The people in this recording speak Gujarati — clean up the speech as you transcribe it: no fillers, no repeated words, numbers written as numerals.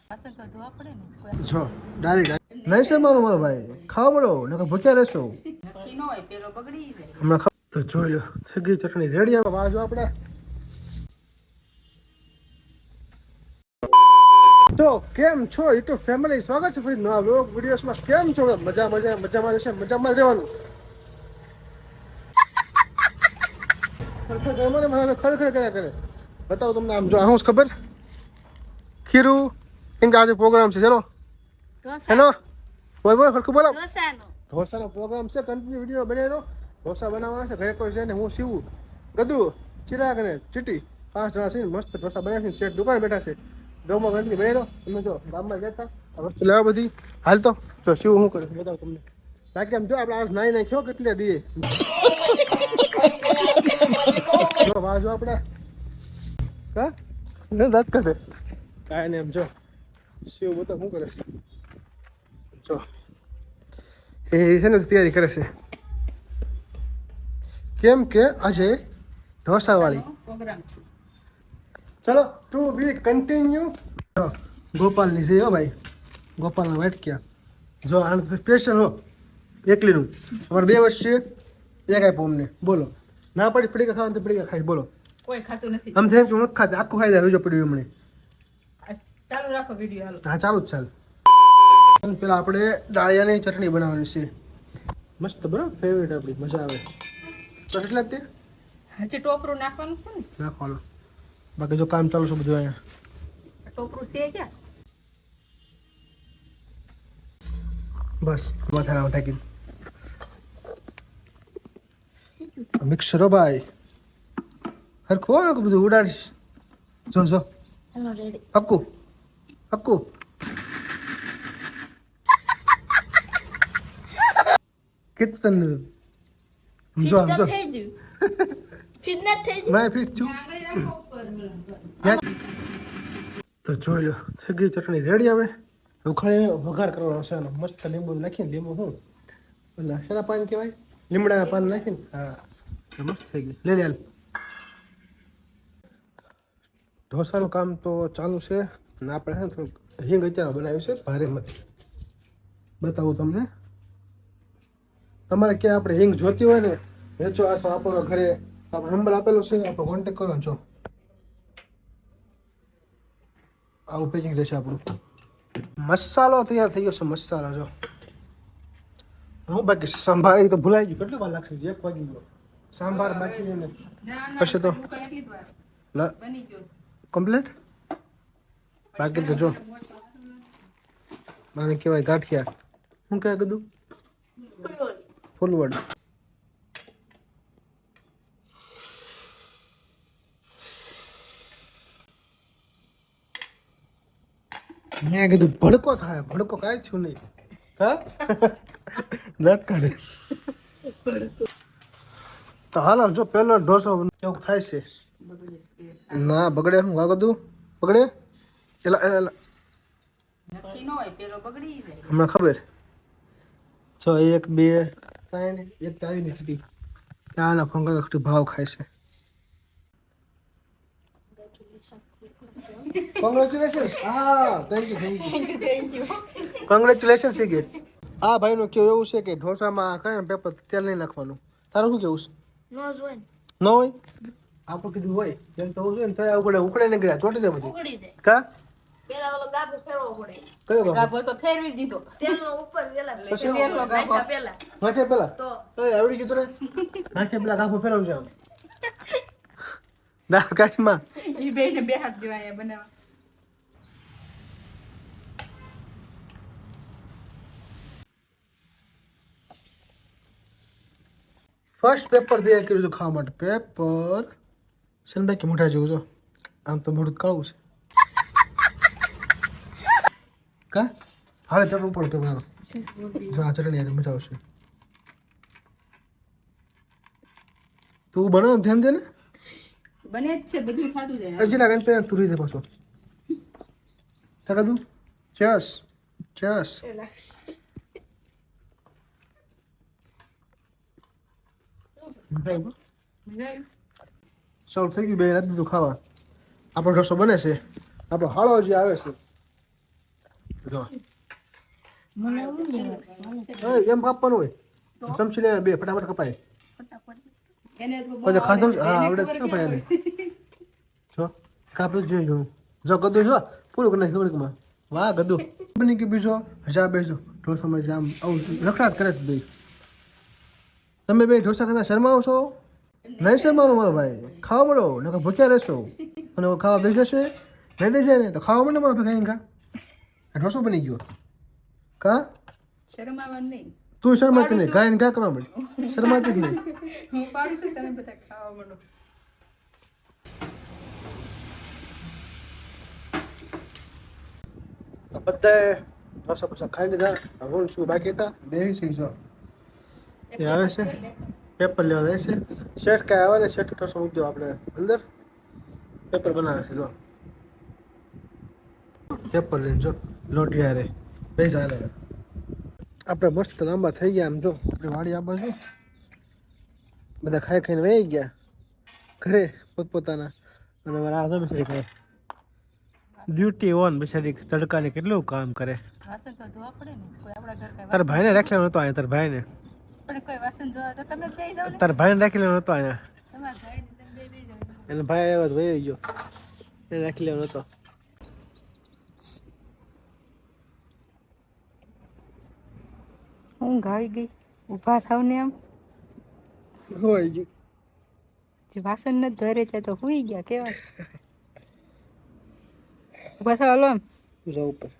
જો ડાયરેક્ટ નહીં સર મારો ભાઈ ખાવા મળો ને ભૂખ્યા રહેશો હમણાં તો જોઈ લો સગી ચટણી રેડી આવે બાજુ આપણે તો કેમ છો યુટ્યુબ ફેમિલી સ્વાગત છે ફરી નવા વ્લોગ વિડીયોસમાં કેમ છો મજામાં રહેશે મજામાં રહેવાનું ખરેખર કર્યા કરે બતાવો તમને આમ જો આવું ખબર ખીરું કેમ કે આજે પ્રોગ્રામ છે ચલો હેલો બોલ ખરખું બોલો ઢોસાનો પ્રોગ્રામ છે કન્ટિન્યુ વિડીયો બનાવ્યો ઢોસા બનાવવાના છે ઘરે કોઈ છે ને હું સીવું ગદુ ચિરાગ અને ચીટી 5 જણા છે મસ્ત ઢોસા બનાવી છે શેઠ દુકાન બેઠા છે ડોમો ગંદકી બનાવ્યો તમે જો ગામમાં ગયા વસ્તુ લેવા બધી હાલ તો જો સીવું હું કરું બતાવું તમને બાકી આમ જો આપણે આજ નાઈ નાખ્યો કેટલે દીએ જો બાજુ આપણે હા ને દાંત કરે કાંઈ નહીં એમ જો શિવ બતાવ શું કરે છે જો એ છે ને તૈયારી કરે છે કેમ કે આજે ઢોસાવાળી પ્રોગ્રામ છે ચલો ટુ બી કન્ટિન્યુ ગોપાલની છે હો ભાઈ ગોપાલના વાટક્યા જો આ સ્પેશિયલ હો એકલીનું અમારે 2 વર્ષ છે એક આપ્યું અમને બોલો ના પડી પડી ખાવાનું તો પડી ખાઈ બોલો કોઈ ખાતું નથી આમ જેમ કે નથી ખાતી આખું ખાઈ જાય જો પડ્યું હમણે ચાલુ રાખો વિડિયો હાલો હા ચાલુ જ ચાલ પેલા આપણે ડાળિયાની ચટણી બનાવવાની છે મસ્ત બરાબર ફેવરેટ આપણી મજા આવે તો એટલે જ તે હજી ટોપરું નાખવાનું છે ને નાખવાનું બાકી જો કામ ચાલુ છે બધું અહીંયા ટોપરું છે ક્યાં બસ માથા ઢાંકી મિક્સર ભાઈ હરખો ને બધું ઉડાડીશ જો જો હેલો રેડી પક્કું પક્કું કિતન જો જો થઈ ગયું ફિટનેસ થઈ ગયું મેં ફિટ છું તો જોયો સગી ચટણી રેડી આવે ઉખાડીને વઘાર કરવાનો છે એનો મસ્ત લીંબુ નાખીને લીંબુ શું પેલા શેના પાન કહેવાય લીમડાના પાન નાખીને હા મસ્ત થઈ ગયું લે લે ઢોસાનું કામ તો ચાલુ છે અને આપણે છે થોડુંક હિંગ અત્યારે બનાવ્યું છે ભારેમાંથી બતાવું તમને તમારે ક્યાં આપણે હિંગ જોતી હોય ને વેચો અથવા આપણો ઘરે આપણો નંબર આપેલો છે આપણો કોન્ટેક્ટ કરો જો આવું પેકિંગ રહેશે આપણું મસાલો તૈયાર થઈ ગયો છે મસાલો જો હું બાકી સંભાર તો ભૂલાઈ ગયું કેટલી વાર લાગશે 1 વાગી ગયો સાંભાર બાકી ને પછી તો કમ્પ્લીટ બાકી તો જો માને કહેવાય ગાંઠિયા શું કહેવાય કીધું ફૂલવડ મેં કીધું ભડકો થાય ભડકો કાંઈ છું નહીં હા દાંત કાઢે તો હાલો જો પેલો ઢોસો કેવું થાય છે ના બગડે હું આ બધું બગડે એલા એલા હમણાં ખબર 6 1 2 3 એક તારી નીકળી ક્યાંના ફંગલ ભાવ ખાય છે કોંગ્રેચ્યુલેશન હા થેન્ક યુ કોંગ્રેચ્યુલેશન છે કે આ ભાઈનું કેવું એવું છે કે ઢોસામાં કઈ પેપર તેલ નહીં નાખવાનું તારું શું કેવું છે ન હોય આપણું કીધું હોય તેલ તો હોય ને તો ઉકળે ને ગયા ચોટી જાય બધું કા પેલા ઓલો ગાભો ફેરવો પડે કયો ગાભો તો ફેરવી દીધો તેલનો ઉપર પેલા તેલનો ગાભો નાખે પેલા તો આવડી ગયું તો નાખે પેલા ગાભો ફેરવજો આમ દાંત કાઠમાં ઈ બેને બે હાથ દેવાય બનાવવા ફર્સ્ટ પેપર દે કર્યું હતું ખાવા માટે પેપર સનબાઈ કે મોઢા જેવું જો આમ તો મોઢું કાળું છે કા હાલે પેપર ઉપર પેપર જો આ ચટણી યાર મજા આવશે તું બનાવ ધ્યાન દે ને બને જ છે બધું ખાતું જાય હજી લાગે ને તું રીધે પાછો તાકા દઉં ચસ ચસ ચાલો થઈ ગયું બે રાત બધું ખાવા આપણો ઢોસો બને છે આપણો હાળો જે આવે છે જો એમ કાપવાનું હોય ચમચી લે બે ફટાફટ કપાય પછી ખાધો હા આવડે શું ભાઈ એને જો કાપી જોઈ જો ગદુ જો પૂરું કરી નાખ્યું ઘડીકમાં વાહ ગદુ બની ગયું બીજો જા બેસો ઢોસામાં જામ આવું રખડાટ કરે છે બે તમે બે ઢોસા ખાતા શરમાવો છો નહીં શરમાવો મારો ભાઈ ખાવા મળો નકર ભૂખ્યા રહેશો અને ખાવા દઈ જશે નહીં દઈ જાય ને તો ખાવા મળે મારો ભાઈ ખાઈને ઢોસો બની ગયો કા શરમાવાનું નહીં તું શરમાતી નહીં ગાયને ઘા કરવા મળે શરમાતી જ નહીં હું પાડું છું તને બધા ખાવા માંડો બધાએ ઢોસા પૈસા ખાઈ લીધા હું છું બાકી હતા બે શીખજો એ આવે છે પેપર લેવા જાય છે શેઠ કાંઈ આવે ને શેઠ ઢોસો મૂકી દો આપણે અંદર પેપર બનાવે છે જો પેપર લઈને જો લોટિયા રે પૈસા હાલે આપણે મસ્ત લાંબા થઈ ગયા આમ જો આપણે વાડી આ બાજુ બધા ખાઈ ખાઈને વહી ગયા ઘરે પોતપોતાના અને મારા આ બિચારી ખાય ડ્યુટી ઓન બિચારી તડકાને કેટલું કામ કરે વાસણ તો ધોવા પડે ને કોઈ આપણા ઘર કઈ તારા ભાઈને રાખી લેવાનો હતો અહીંયા તારા ભાઈને પણ કોઈ વાસણ ધોવા તો તમે જઈ જાવ ને તારા ભાઈને રાખી લેવાનો હતો અહીંયા તમારા ભાઈ ને તમે બે જાવ એને ભાઈ આવ્યો તો વહી ગયો એને રાખી લેવાનો હતો ઊંઘ આવી ગઈ ઊભા થાવ ને આમ હોય ગયું જે વાસણ નથી ધોરે છે તો હુઈ ગયા કેવા ઊભા થાવ હાલો આમ જાવ ઉપર